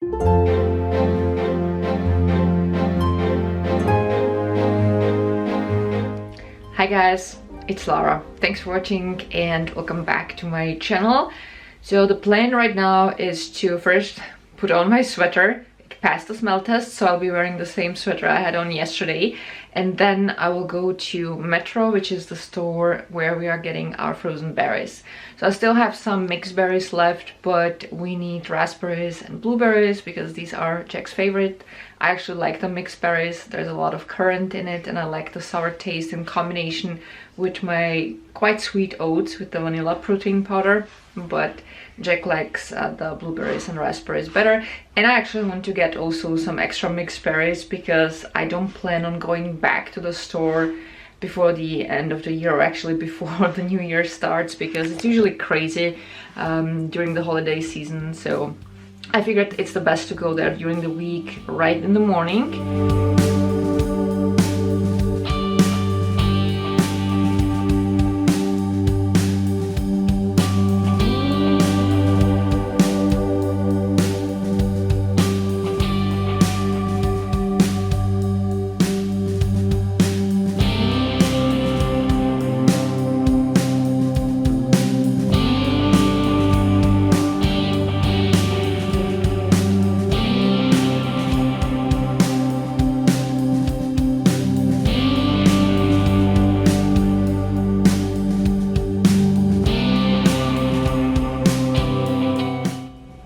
Hi guys, it's Lara. Thanks for watching and welcome back to my channel. So the plan right now is to first put on my sweater. It passed the smell test, so I'll be wearing the same sweater I had on yesterday. And then I will go to Metro, which is the store where we are getting our frozen berries. So I still have some mixed berries left, but we need raspberries and blueberries because these are Jack's favorite. I actually like the mixed berries. There's a lot of currant in it and I like the sour taste in combination with my quite sweet oats with the vanilla protein powder. But Jack likes the blueberries and raspberries better. And I actually want to get also some extra mixed berries because I don't plan on going back to the store before the end of the year, or actually before the new year starts, because it's usually crazy during the holiday season. So I figured it's the best to go there during the week, right in the morning.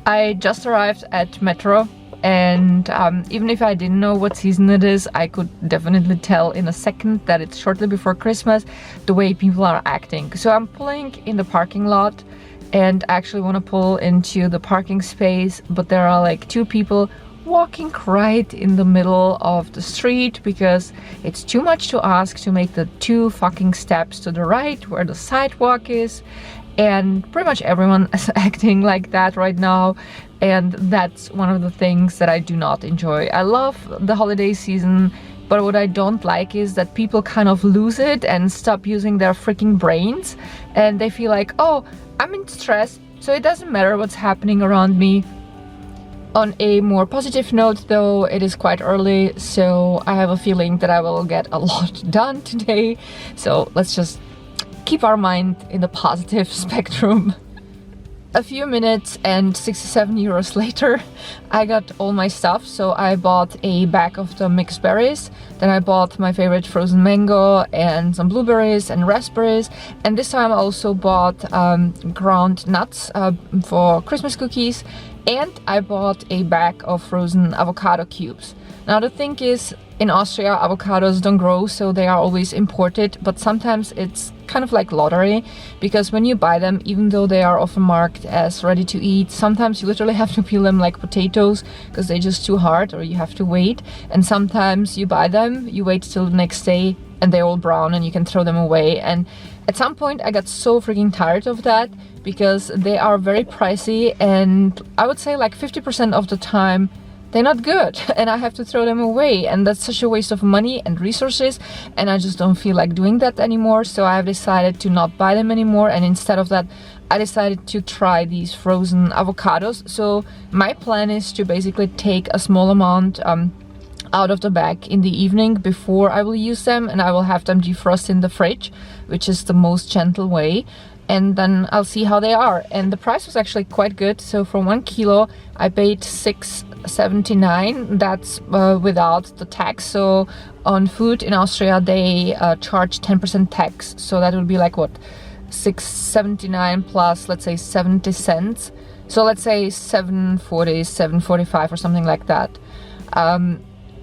I just arrived at Metro and even if I didn't know what season it is, I could definitely tell in a second that it's shortly before Christmas, the way people are acting. So I'm pulling in the parking lot and I actually want to pull into the parking space, but there are like two people walking right in the middle of the street because it's too much to ask to make the 2 fucking steps to the right where the sidewalk is. And pretty much everyone is acting like that right now, and that's one of the things that I do not enjoy. I love the holiday season, but what I don't like is that people kind of lose it and stop using their freaking brains, and they feel like, oh, I'm in stress, so it doesn't matter what's happening around me. On a more positive note though, it is quite early, so I have a feeling that I will get a lot done today. So let's just keep our mind in the positive spectrum. A few minutes and 67 euros later, I got all my stuff. So I bought a bag of the mixed berries, then I bought my favorite frozen mango and some blueberries and raspberries, and this time I also bought ground nuts for Christmas cookies, and I bought a bag of frozen avocado cubes. Now the thing is, in Austria avocados don't grow, so they are always imported, but sometimes it's kind of like lottery, because when you buy them, even though they are often marked as ready to eat, sometimes you literally have to peel them like potatoes because they're just too hard, or you have to wait. And sometimes you buy them, you wait till the next day and they're all brown and you can throw them away. And at some point I got so freaking tired of that because they are very pricey, and I would say like 50% of the time they're not good and I have to throw them away, and that's such a waste of money and resources, and I just don't feel like doing that anymore. So I have decided to not buy them anymore, and instead of that I decided to try these frozen avocados. So my plan is to basically take a small amount out of the bag in the evening before I will use them, and I will have them defrost in the fridge, which is the most gentle way, and then I'll see how they are. And the price was actually quite good. So for 1 kilo I paid €6.79. That's without the tax. So on food in Austria they charge 10% tax, so that would be like what, €6.79 plus, let's say 70 cents, so let's say 7.40, 7.45 or something like that.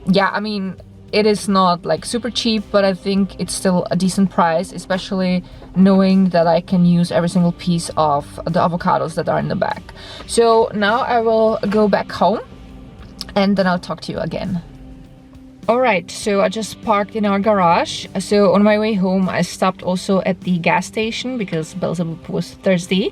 Yeah, I mean, it is not like super cheap, but I think it's still a decent price, especially knowing that I can use every single piece of the avocados that are in the bag. So now I will go back home and then I'll talk to you again. Alright, so I just parked in our garage. So on my way home I stopped also at the gas station because Beelzebub was thirsty.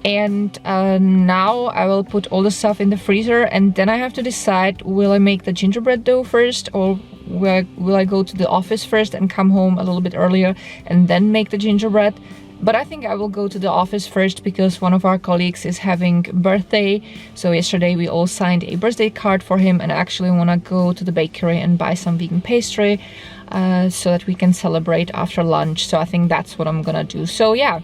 And now I will put all the stuff in the freezer, and then I have to decide, will I make the gingerbread dough first, or will I go to the office first and come home a little bit earlier and then make the gingerbread? But I think I will go to the office first because one of our colleagues is having a birthday. So yesterday we all signed a birthday card for him, and I actually want to go to the bakery and buy some vegan pastry so that we can celebrate after lunch. So I think that's what I'm gonna do. So yeah,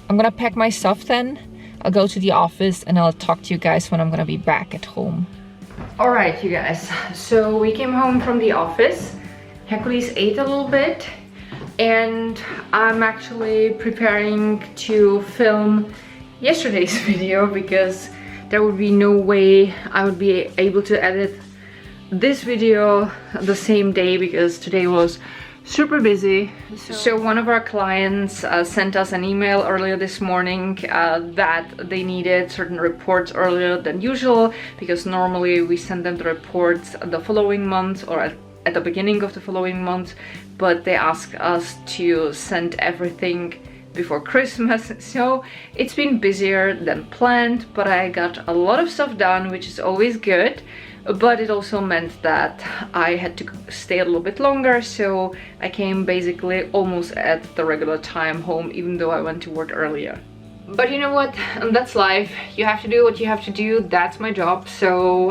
I'm gonna pack my stuff then. I'll go to the office and I'll talk to you guys when I'm gonna be back at home. All right, you guys. So we came home from the office. Hercules ate a little bit. And I'm actually preparing to film yesterday's video because there would be no way I would be able to edit this video the same day because today was super busy. So one of our clients sent us an email earlier this morning that they needed certain reports earlier than usual because normally we send them the reports the following month or at the beginning of the following month, but they asked us to send everything before Christmas. So it's been busier than planned, but I got a lot of stuff done, which is always good. But it also meant that I had to stay a little bit longer, so I came basically almost at the regular time home, even though I went to work earlier. But you know what, that's life. You have to do what you have to do. That's my job. So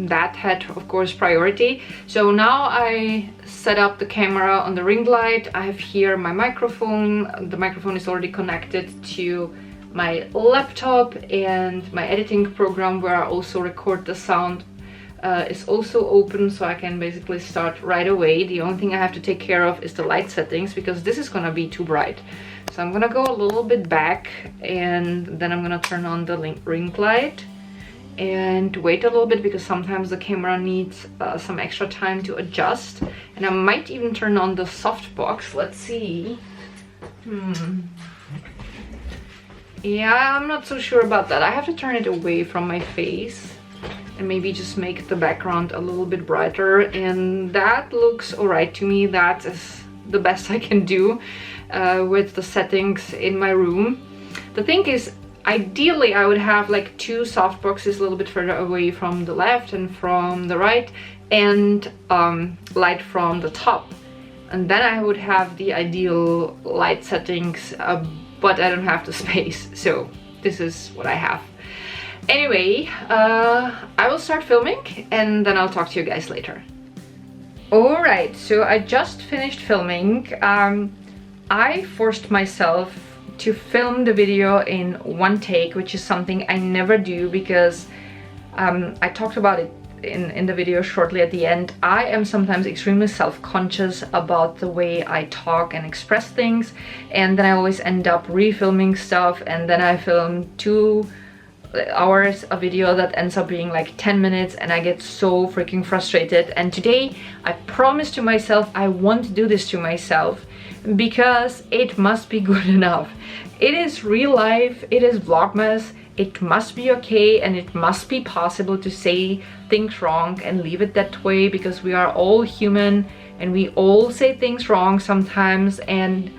that had, of course, priority. So now I set up the camera on the ring light. I have here my microphone. The microphone is already connected to my laptop, and my editing program where I also record the sound is also open, so I can basically start right away. The only thing I have to take care of is the light settings because this is gonna be too bright. So I'm gonna go a little bit back and then I'm gonna turn on the ring light and wait a little bit because sometimes the camera needs some extra time to adjust. And I might even turn on the softbox. Let's see. Yeah, I'm not so sure about that. I have to turn it away from my face and maybe just make the background a little bit brighter, and that looks alright to me. That is the best I can do with the settings in my room. The thing is, ideally I would have like two soft boxes a little bit further away from the left and from the right, and light from the top, and then I would have the ideal light settings, but I don't have the space, so this is what I have. Anyway, I will start filming and then I'll talk to you guys later. Alright, so I just finished filming. I forced myself to film the video in one take, which is something I never do because I talked about it in the video shortly at the end. I am sometimes extremely self-conscious about the way I talk and express things, and then I always end up refilming stuff, and then I film 2 hours a video that ends up being like 10 minutes, and I get so freaking frustrated. And today I promised to myself I won't do this to myself because it must be good enough. It is real life, it is Vlogmas, it must be okay, and it must be possible to say things wrong and leave it that way because we are all human and we all say things wrong sometimes. And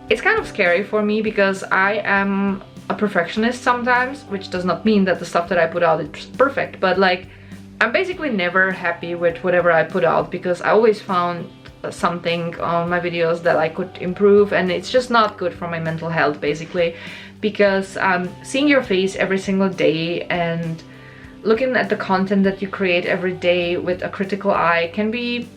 it's kind of scary for me because I am a perfectionist sometimes, which does not mean that the stuff that I put out is perfect, but like I'm basically never happy with whatever I put out because I always found something on my videos that I could improve, and it's just not good for my mental health basically, because seeing your face every single day and looking at the content that you create every day with a critical eye can be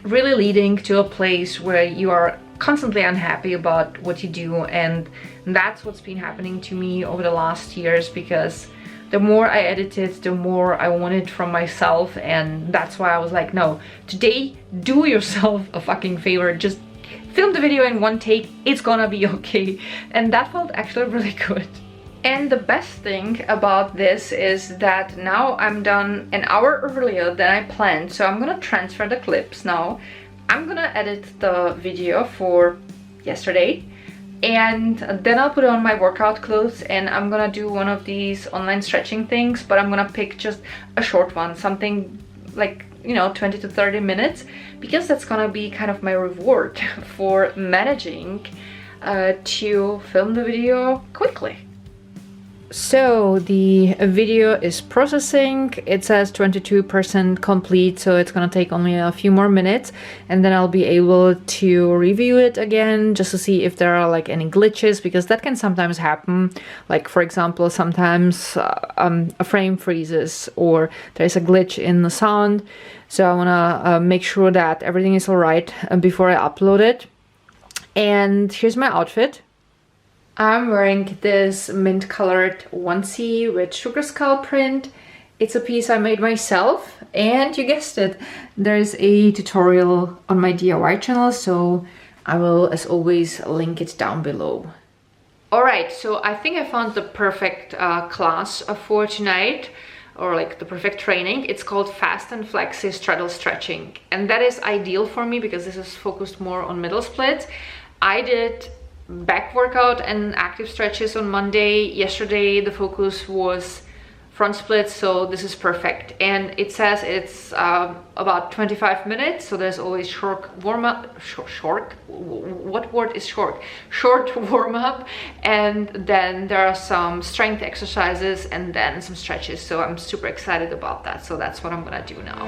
really leading to a place where you are constantly unhappy about what you do. And that's what's been happening to me over the last years, because the more I edited, the more I wanted from myself, and that's why I was like, no, today do yourself a fucking favor, just film the video in one take, it's gonna be okay. And that felt actually really good. And the best thing about this is that now I'm done an hour earlier than I planned, so I'm gonna transfer the clips now. I'm gonna edit the video for yesterday, and then I'll put on my workout clothes and I'm gonna do one of these online stretching things, but I'm gonna pick just a short one, something like, you know, 20 to 30 minutes, because that's gonna be kind of my reward for managing to film the video quickly. So the video is processing. It says 22% complete, so it's gonna take only a few more minutes, and then I'll be able to review it again just to see if there are like any glitches, because that can sometimes happen. Like, for example, sometimes a frame freezes or there's a glitch in the sound. So I wanna make sure that everything is all right before I upload it. And here's my outfit. I'm wearing this mint colored onesie with sugar skull print. It's a piece I made myself, and you guessed it, there's a tutorial on my DIY channel, so I will, as always, link it down below. Alright, so I think I found the perfect class for tonight, or like the perfect training. It's called Fast and Flexi Straddle Stretching, and that is ideal for me because this is focused more on middle splits. I did back workout and active stretches on Monday. Yesterday the focus was front splits, so this is perfect. And it says it's about 25 minutes, so there's always short warm-up, what word is short? Short warm-up, and then there are some strength exercises and then some stretches, so I'm super excited about that. So that's what I'm gonna do now.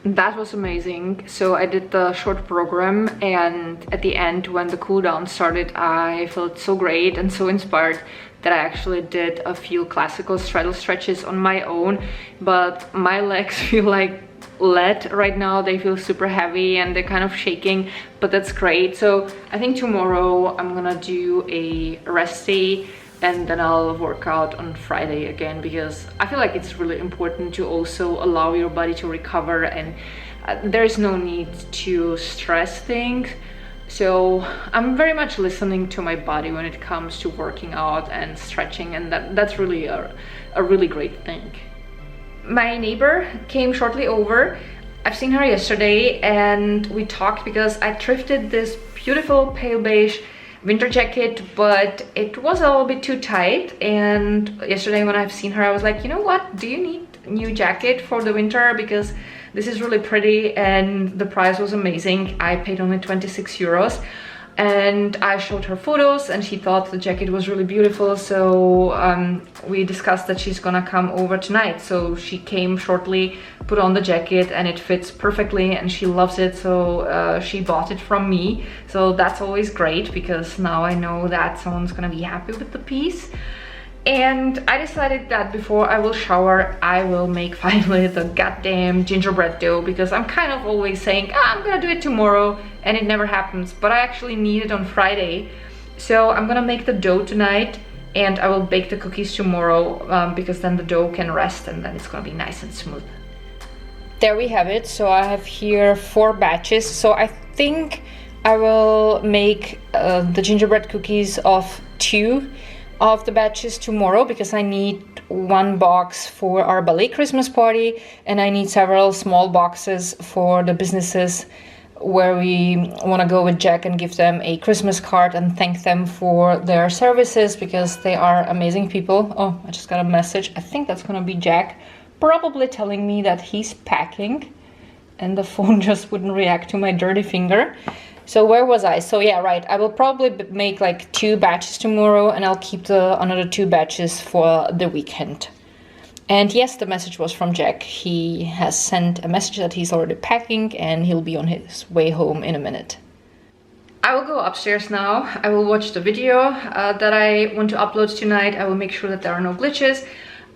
That was amazing. So I did the short program, and at the end when the cool down started, I felt so great and so inspired that I actually did a few classical straddle stretches on my own, but my legs feel like lead right now. They feel super heavy and they're kind of shaking, but that's great. So I think tomorrow I'm gonna do a rest day, and then I'll work out on Friday again, because I feel like it's really important to also allow your body to recover, and there's no need to stress things. So I'm very much listening to my body when it comes to working out and stretching, and that's really a really great thing. My neighbor came shortly over. I've seen her yesterday and we talked because I thrifted this beautiful pale beige winter jacket, but it was a little bit too tight. And yesterday when I've seen her, I was like, you know what, do you need a new jacket for the winter? Because this is really pretty and the price was amazing. I paid only 26 euros. And I showed her photos and she thought the jacket was really beautiful, so we discussed that she's gonna come over tonight. So she came shortly, put on the jacket, and it fits perfectly and she loves it, so she bought it from me. So that's always great because now I know that someone's gonna be happy with the piece. And I decided that before I will shower, I will make finally the goddamn gingerbread dough, because I'm kind of always saying, I'm gonna do it tomorrow, and it never happens, but I actually need it on Friday. So I'm gonna make the dough tonight, and I will bake the cookies tomorrow, because then the dough can rest and then it's gonna be nice and smooth. There we have it. So I have here 4 batches. So I think I will make the gingerbread cookies of 2 of the batches tomorrow, because I need 1 box for our ballet Christmas party, and I need several small boxes for the businesses where we want to go with Jack and give them a Christmas card and thank them for their services, because they are amazing people. Oh, I just got a message. I think that's gonna be Jack, probably telling me that he's packing, and the phone just wouldn't react to my dirty finger. So where was I? So yeah, right, I will probably make like 2 batches tomorrow, and I'll keep the another 2 batches for the weekend. And yes, the message was from Jack. He has sent a message that he's already packing and he'll be on his way home in a minute. I will go upstairs now. I will watch the video that I want to upload tonight. I will make sure that there are no glitches.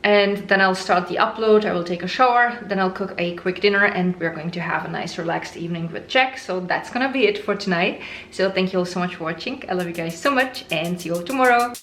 And then I'll start the upload, I will take a shower, then I'll cook a quick dinner, and we're going to have a nice relaxed evening with Jack. So that's gonna be it for tonight. So thank you all so much for watching. I love you guys so much, and see you all tomorrow.